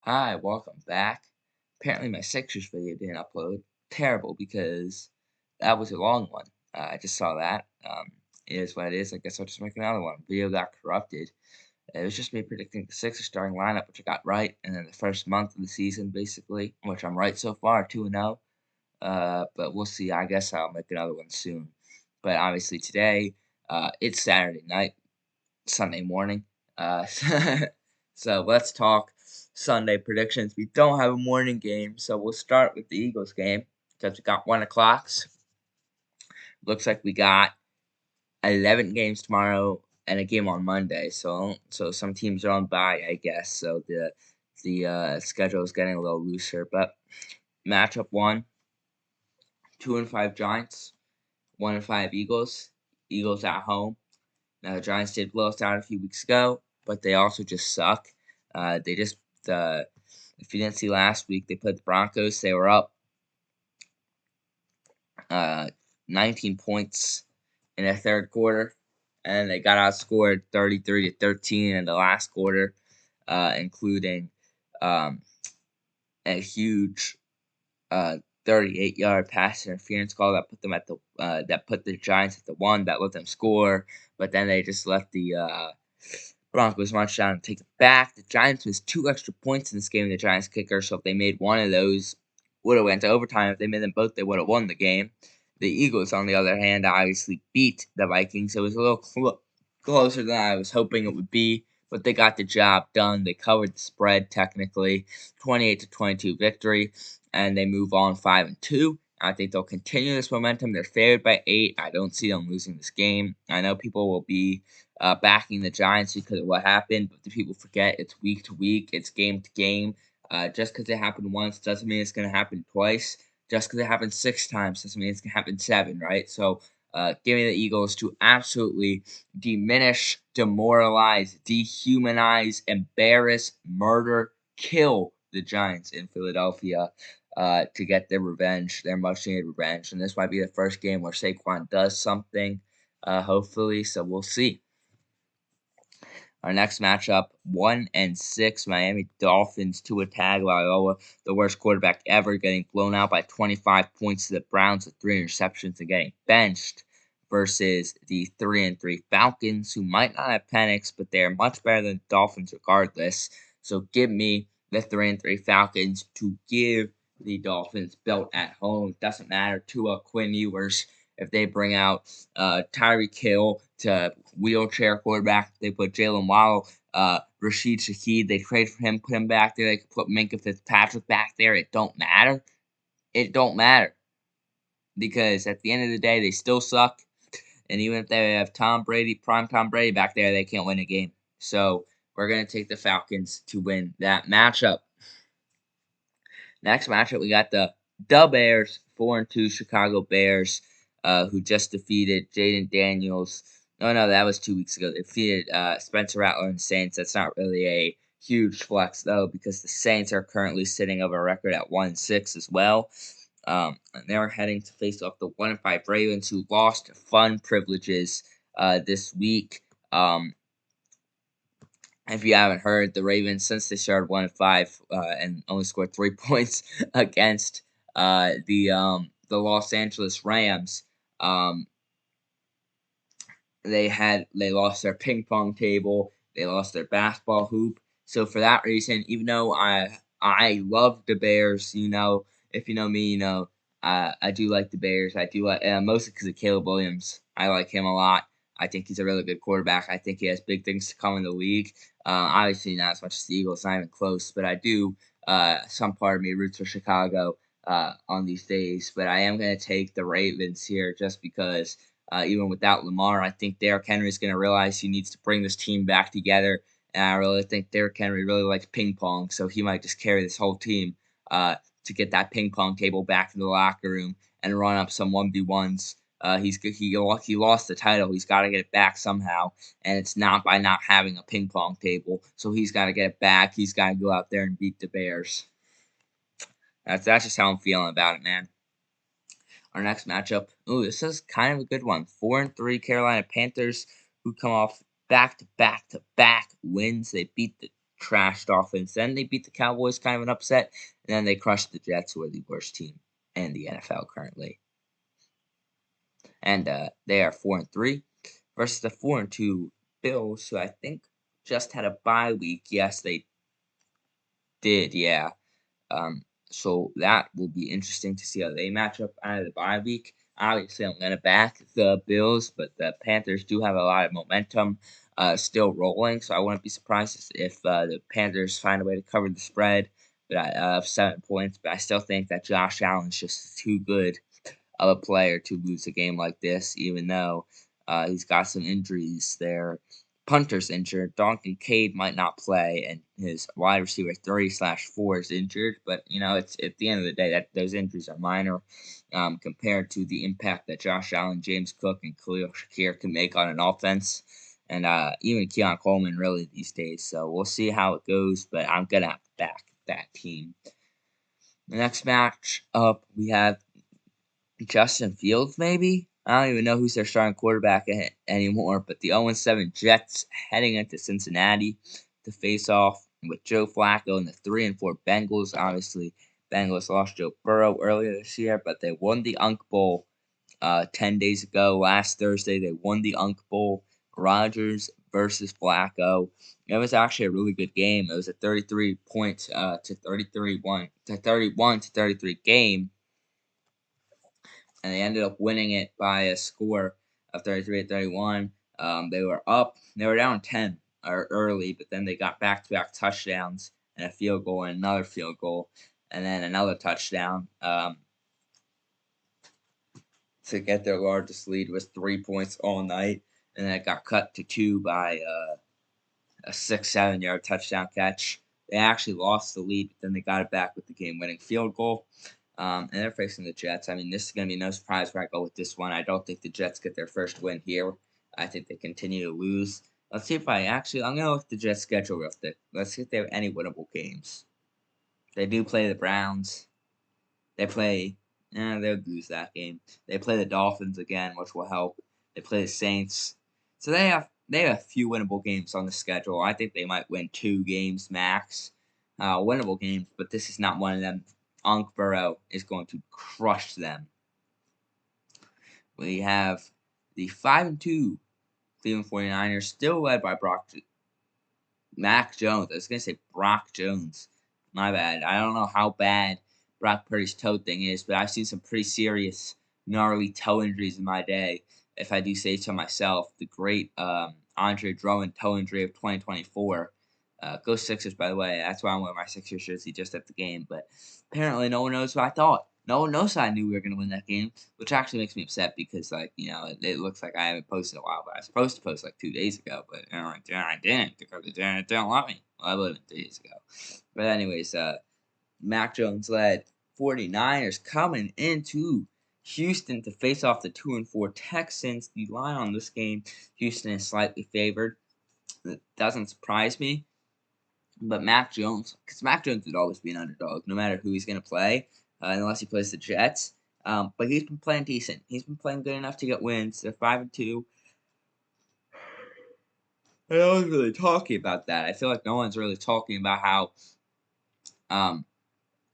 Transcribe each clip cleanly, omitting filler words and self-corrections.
Hi, welcome back. Apparently my Sixers video didn't upload. Terrible because that was a long one. I just saw that. It is what it is. I guess I'll just make another one. Video got corrupted. It was just me predicting the Sixers starting lineup, which I got right, and then the first month of the season, basically, which I'm right so far, 2-0. But we'll see. I guess I'll make another one soon. But obviously today, it's Saturday night. Sunday morning. So let's talk Sunday predictions. We don't have a morning game, so we'll start with the Eagles game because we got 1 o'clocks. Looks like we got 11 games tomorrow and a game on Monday. So some teams are on bye, I guess. So the schedule is getting a little looser. But matchup one, 2-5 Giants, 1-5 Eagles. Eagles at home. Now, the Giants did blow us out a few weeks ago, but they also just suck. They just, if you didn't see last week, they played the Broncos. They were up uh, 19 points in the third quarter, and they got outscored 33-13 in the last quarter, including um, a huge 38-yard pass interference call that put them at that put the Giants at the one that let them score, but then they just let the Broncos march down and take it back. The Giants missed 2 extra points in this game. The Giants kicker, so if they made one of those, would have went to overtime. If they made them both, they would have won the game. The Eagles, on the other hand, obviously beat the Vikings. It was a little closer than I was hoping it would be, but they got the job done. They covered the spread technically, 28-22 victory, and they move on 5-2. I think they'll continue this momentum. They're favored by 8. I don't see them losing this game. I know people will be backing the Giants because of what happened, but the people forget it's week to week, it's game to game. Just because it happened once doesn't mean it's going to happen twice. Just because it happened 6 times doesn't mean it's going to happen 7, right? So give me the Eagles to absolutely diminish, demoralize, dehumanize, embarrass, murder, kill the Giants in Philadelphia to get their revenge, their much needed revenge. And this might be the first game where Saquon does something, hopefully. So we'll see. Our next matchup, 1-6 Miami Dolphins, Tua Tagovailoa, the worst quarterback ever, getting blown out by 25 points to the Browns with 3 interceptions and getting benched, versus the 3-3 Falcons, who might not have Penix, but they are much better than the Dolphins regardless. So give me the 3-3 Falcons to give the Dolphins belt at home. Doesn't matter. Tua, Quinn Ewers, if they bring out Tyreek Hill to wheelchair quarterback, they put Jalen Waddle, Rashid Shaheed, they trade for him, put him back there. They could put Minkah Fitzpatrick back there. It don't matter. It don't matter. Because at the end of the day, they still suck. And even if they have Tom Brady, prime Tom Brady back there, they can't win a game. So we're going to take the Falcons to win that matchup. Next matchup, we got the Bears, 4-2 Chicago Bears, who just defeated Jaden Daniels. Oh, no, that was 2 weeks ago. They defeated Spencer Rattler and the Saints. That's not really a huge flex, though, because the Saints are currently sitting of a record at 1-6 as well. And they're heading to face off the 1-5 Ravens, who lost fun privileges this week. If you haven't heard, the Ravens, since they started 1-5 and only scored 3 points against the Los Angeles Rams, they lost their ping pong table, they lost their basketball hoop. So for that reason, even though I love the Bears, if you know me, I do like the Bears. I do like mostly because of Caleb Williams. I like him a lot. I think he's a really good quarterback. I think he has big things to come in the league. Obviously not as much as the Eagles, not even close, but I do. Some part of me roots for Chicago on these days, but I am going to take the Ravens here just because. Even without Lamar, I think Derrick Henry is going to realize he needs to bring this team back together. And I really think Derrick Henry really likes ping pong, so he might just carry this whole team to get that ping pong table back in the locker room and run up some 1v1s. He lost the title. He's got to get it back somehow, and it's not by not having a ping pong table. So he's got to get it back. He's got to go out there and beat the Bears. That's just how I'm feeling about it, man. Our next matchup, this is kind of a good one. 4-3 Carolina Panthers, who come off back-to-back-to-back wins. They beat the trash Dolphins. Then they beat the Cowboys, kind of an upset, and then they crushed the Jets, who are the worst team in the NFL currently. And they are 4-3 versus the 4-2 Bills, who I think just had a bye week. Yes, they did. Yeah. So that will be interesting to see how they match up out of the bye week. Obviously, I'm going to back the Bills, but the Panthers do have a lot of momentum still rolling, so I wouldn't be surprised if the Panthers find a way to cover the spread of 7 points. But I still think that Josh Allen is just too good of a player to lose a game like this, even though he's got some injuries there. Punter's injured. Donkey Cade might not play, and his wide receiver 3/4 is injured. But it's at the end of the day that those injuries are minor compared to the impact that Josh Allen, James Cook, and Khalil Shakir can make on an offense, and even Keon Coleman really these days. So we'll see how it goes. But I'm gonna have to back that team. The next match up, we have Justin Fields, maybe? I don't even know who's their starting quarterback anymore, but the 0-7 Jets heading into Cincinnati to face off with Joe Flacco and the 3-4 Bengals. Obviously, Bengals lost Joe Burrow earlier this year, but they won the Unk Bowl 10 days ago. Last Thursday, they won the Unk Bowl. Rodgers versus Flacco. It was actually a really good game. It was a 33 point to 31 to 33 game, and they ended up winning it by a score of 33-31. They were up. They were down 10 early, but then they got back-to-back touchdowns and a field goal and another field goal, and then another touchdown to get their largest lead. Was 3 points all night, and then it got cut to 2 by a 6-7 yard touchdown catch. They actually lost the lead, but then they got it back with the game-winning field goal. And they're facing the Jets. I mean, this is going to be no surprise where I go with this one. I don't think the Jets get their first win here. I think they continue to lose. Let's see if I'm going to look at the Jets' schedule real quick. Let's see if they have any winnable games. They do play the Browns. They'll lose that game. They play the Dolphins again, which will help. They play the Saints. So they have a few winnable games on the schedule. I think they might win 2 games max. Winnable games, but this is not one of them. Unk Burrow is going to crush them. We have the 5-2 Cleveland 49ers, still led by Mac Jones. I was going to say Brock Jones. My bad. I don't know how bad Brock Purdy's toe thing is, but I've seen some pretty serious, gnarly toe injuries in my day, if I do say so myself. The great Andre Drummond toe injury of 2024. Go Sixers, by the way. That's why I'm wearing my Sixers jersey just at the game. But apparently, no one knows what I thought. No one knows I knew we were going to win that game, which actually makes me upset because, it looks like I haven't posted in a while. But I was supposed to post 2 days ago, but I didn't because they didn't let me. Well, I believe it 3 days ago. But anyways, Mac Jones led 49ers coming into Houston to face off the 2-4 Texans. The line on this game, Houston is slightly favored. It doesn't surprise me. But Mac Jones, because Mac Jones would always be an underdog, no matter who he's going to play, unless he plays the Jets. But he's been playing decent. He's been playing good enough to get wins. They're 5-2. No one's really talking about that. I feel like no one's really talking about how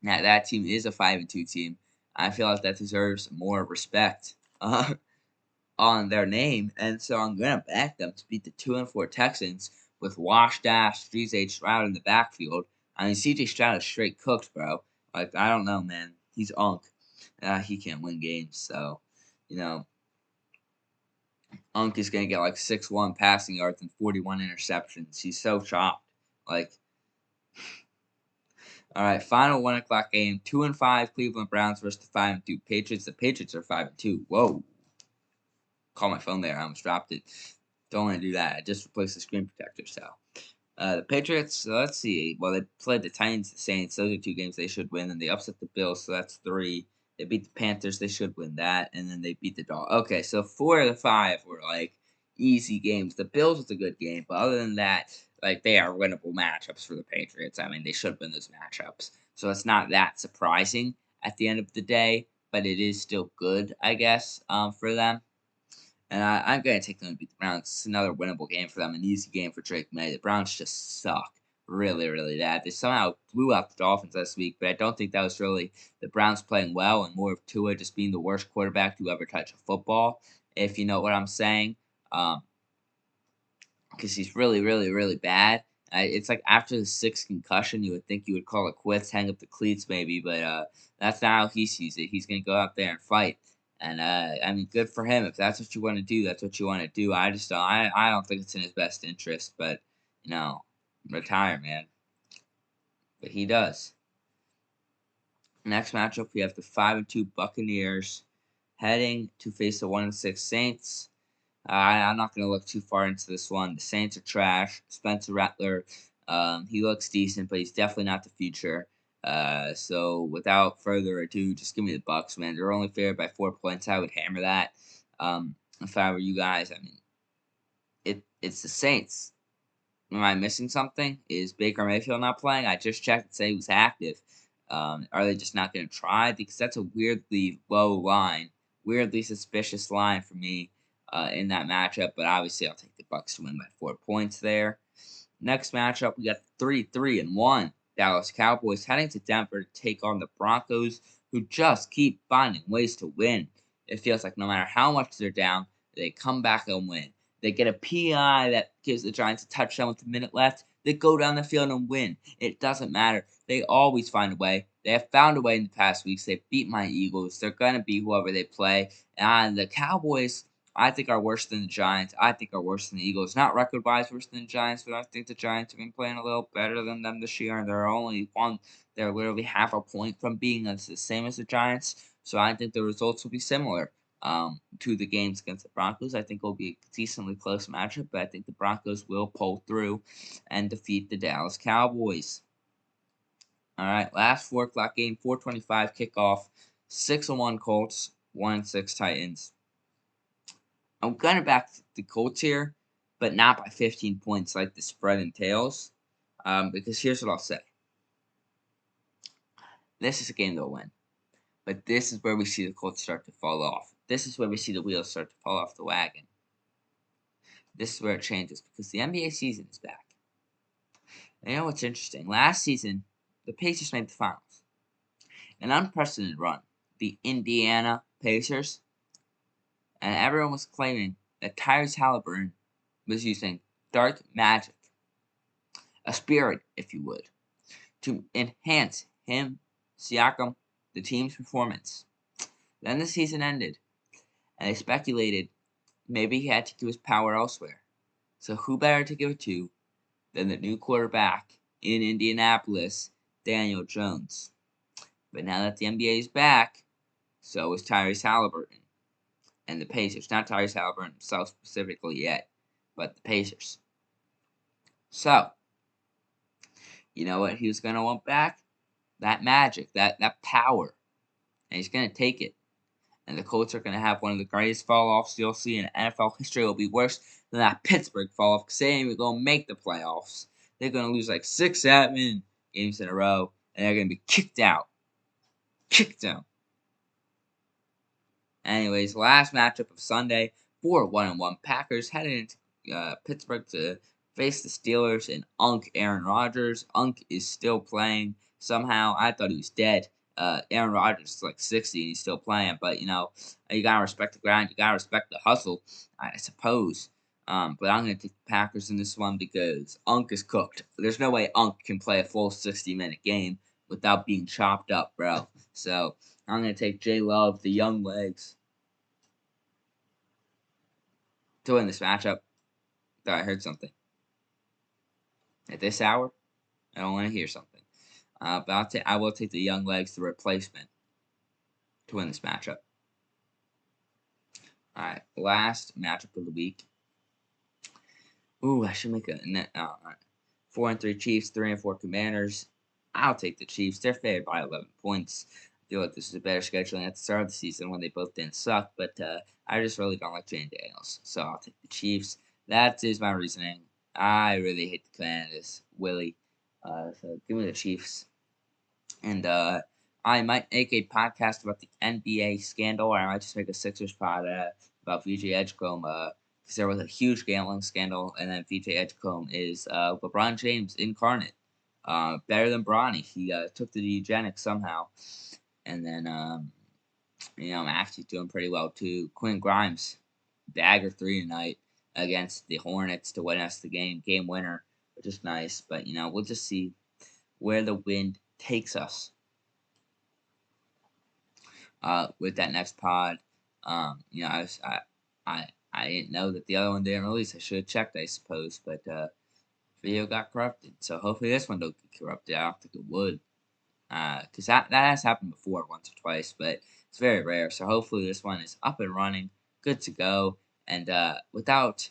that team is a 5-2 team. I feel like that deserves more respect on their name, and so I'm gonna back them to beat the 2-4 Texans with washed ass C.J. Stroud in the backfield. I mean, C.J. Stroud is straight cooked, bro. Like, I don't know, man. He's unk. He can't win games, so Unk is gonna get 6-1 passing yards and 41 interceptions. He's so chopped. Like, all right, final 1:00 game. 2-5 Cleveland Browns versus the 5-2 Patriots. The Patriots are 5-2. Whoa. Call my phone there. I almost dropped it. Don't want to do that. I just replaced the screen protector. So the Patriots, let's see. Well, they played the Titans, the Saints. Those are 2 games they should win. And they upset the Bills, so that's 3. They beat the Panthers. They should win that. And then they beat the Dolphins. Okay, so 4 of the 5 were easy games. The Bills was a good game, but other than that, they are winnable matchups for the Patriots. I mean, they should win those matchups. So it's not that surprising at the end of the day, but it is still good, I guess, for them. And I'm going to take them to beat the Browns. It's another winnable game for them, an easy game for Drake May. The Browns just suck. really, really bad. They somehow blew out the Dolphins this week, but I don't think that was really the Browns playing well and more of Tua just being the worst quarterback to ever touch a football, if you know what I'm saying. Um, because he's really, really, really bad. It's like after the sixth concussion, you would think you would call it quits, hang up the cleats, maybe, but that's not how he sees it. He's gonna go out there and fight, and I mean, good for him. If that's what you want to do, that's what you want to do. I just don't. I don't think it's in his best interest, but you know, retire, man. But he does. Next matchup, we have the 5-2 Buccaneers heading to face the 1-6 Saints. I'm not going to look too far into this one. The Saints are trash. Spencer Rattler, he looks decent, but he's definitely not the future. So without further ado, just give me the Bucks, man. They're only favored by 4 points. I would hammer that. If I were you guys, I mean, it's the Saints. Am I missing something? Is Baker Mayfield not playing? I just checked and say he was active. Are they just not going to try? Because that's a weirdly low line, weirdly suspicious line for me in that matchup. But obviously, I'll take the Bucks to win by 4 points there. Next matchup, we got 3-3-1 Dallas Cowboys heading to Denver to take on the Broncos, who just keep finding ways to win. It feels like no matter how much they're down, they come back and win. They get a PI that gives the Giants a touchdown with a minute left. They go down the field and win. It doesn't matter. They always find a way. They have found a way in the past weeks. They beat my Eagles. They're going to beat whoever they play. And the Cowboys, I think, are worse than the Giants. I think are worse than the Eagles. Not record-wise worse than the Giants, but I think the Giants have been playing a little better than them this year. And they're literally half a point from being the same as the Giants. So I think the results will be similar to the games against the Broncos. I think it'll be a decently close matchup, but I think the Broncos will pull through and defeat the Dallas Cowboys. All right, last 4 o'clock game, 4:25 kickoff, 6-1 Colts, 1-6 Titans. I'm gonna back the Colts here, but not by 15 points like the spread entails. Because here's what I'll say: this is a game they'll win. But this is where we see the Colts start to fall off. This is where we see the wheels start to fall off the wagon. This is where it changes because the NBA season is back. And you know what's interesting? Last season, the Pacers made the finals. An unprecedented run. The Indiana Pacers. And everyone was claiming that Tyrese Halliburton was using dark magic, a spirit, if you would, to enhance him, Siakam, the team's performance. Then the season ended, and they speculated maybe he had to do his power elsewhere. So who better to give it to than the new quarterback in Indianapolis, Daniel Jones? But now that the NBA is back, so is Tyrese Halliburton and the Pacers. Not Tyrese Halliburton himself specifically yet, but the Pacers. So, you know what he was going to want back? That magic, that power. And he's going to take it. And the Colts are going to have one of the greatest fall-offs you'll see in NFL history. It will be worse than that Pittsburgh fall-off because they ain't even going to make the playoffs. They're going to lose like 6 admin games in a row, and they're going to be kicked out. Kicked out. Anyways, last matchup of Sunday, 1-1 Packers headed into Pittsburgh to face the Steelers and Aaron Rodgers. Is still playing. Somehow, I thought he was dead. Aaron Rodgers is like 60 and he's still playing, but you know, you gotta respect the grind, you gotta respect the hustle, I suppose. But I'm gonna take the Packers in this one because is cooked. There's no way can play a full 60-minute game without being chopped up, bro. So I'm gonna take J Love, the young legs, to win this matchup. Thought I heard something. At this hour, I don't want to hear something. But I will take the young legs, the replacement, to win this matchup. All right, last matchup of the week. Ooh, I should make a net. All right, 4-3 Chiefs, 3-4 Commanders. I'll take the Chiefs. They're favored by 11 points. I feel like this is a better scheduling at the start of the season when they both didn't suck, but I just really don't like Jane Daniels, so I'll take the Chiefs. That is my reasoning. I really hate the Commanders, Willie. So give me the Chiefs. And I might make a podcast about the NBA scandal, or I might just make a Sixers pod about VJ Edgecombe, because there was a huge gambling scandal, and then VJ Edgecombe is LeBron James incarnate. better than Bronny. He took the eugenics somehow, and then Maxey's doing pretty well too. Quinn Grimes, dagger 3 tonight against the Hornets to win us the game winner, which is nice. But we'll just see where the wind takes us with that next pod. I didn't know that the other one didn't release. I should have checked, I suppose, but video got corrupted. So hopefully this one don't get corrupted. I don't think it would, because that has happened before once or twice, but it's very rare. So hopefully this one is up and running, good to go, and without.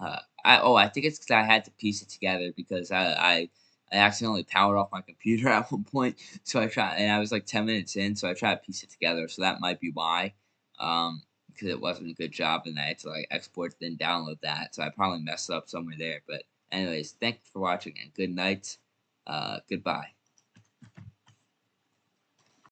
I think it's because I had to piece it together because I accidentally powered off my computer at one point. So I tried, and I was like 10 minutes in, so I tried to piece it together. So that might be why, because it wasn't a good job, and I had to like export then download that. So I probably messed up somewhere there. But anyways, thank you for watching and good night. Goodbye.